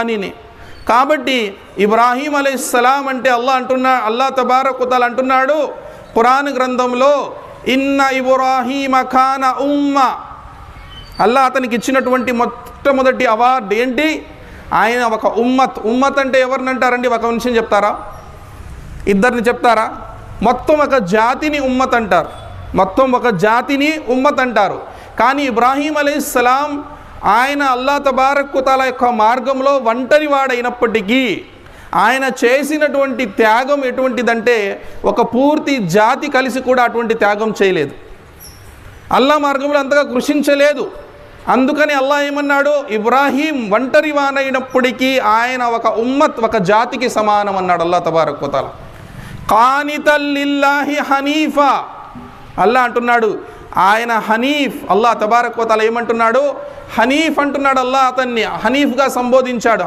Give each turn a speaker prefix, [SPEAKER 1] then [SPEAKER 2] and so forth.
[SPEAKER 1] అని. కాబట్టి ఇబ్రాహీం అలైహిస్సలాం అంటే అల్లాహ్ తబారక్ వ తఆలా అంటున్నాడు ఖురాన్ గ్రంథంలో, ఇన్న ఇబ్రాహీమ కాన ఉమ్మ. అల్లాహ్ అతనికి ఇచ్చినటువంటి మొట్టమొదటి అవార్డు ఏంటి? ఆయన ఒక ఉమ్మత్. ఉమ్మత్ అంటే ఎవరిని అంటారండి? ఒక మనిషిని చెప్తారా? ఇద్దరిని చెప్తారా? మొత్తం ఒక జాతిని ఉమ్మత్ అంటారు. మొత్తం ఒక జాతిని ఉమ్మత్ అంటారు. కానీ ఇబ్రాహీం అలైహిస్సలాం ఆయన అల్లాహ్ తబారక్ వ తఆలా యొక్క మార్గంలో ఒంటరి వాడైనప్పటికీ ఆయన చేసినటువంటి త్యాగం ఎటువంటిదంటే ఒక పూర్తి జాతి కలిసి కూడా అటువంటి త్యాగం చేయలేదు. అల్లాహ్ మార్గంలో అంతగా కృషించలేదు. అందుకని అల్లాహ్ ఏమన్నాడు? ఇబ్రాహీం ఒంటరి వాడైనప్పటికీ ఆయన ఒక ఉమ్మత్, ఒక జాతికి సమానం అన్నాడు అల్లాహ్ తబారక్ వ తఆలా. ఖానితల్ లిల్లాహి హనీఫా. అల్లాహ్ అంటున్నాడు ఆయన హనీఫ్. అల్లాహ్ తబారక్ వ తఆలా ఏమంటున్నాడు? హనీఫ్ అంటున్నాడు. అల్లాహ్ అతన్ని హనీఫ్గా సంబోధించాడు.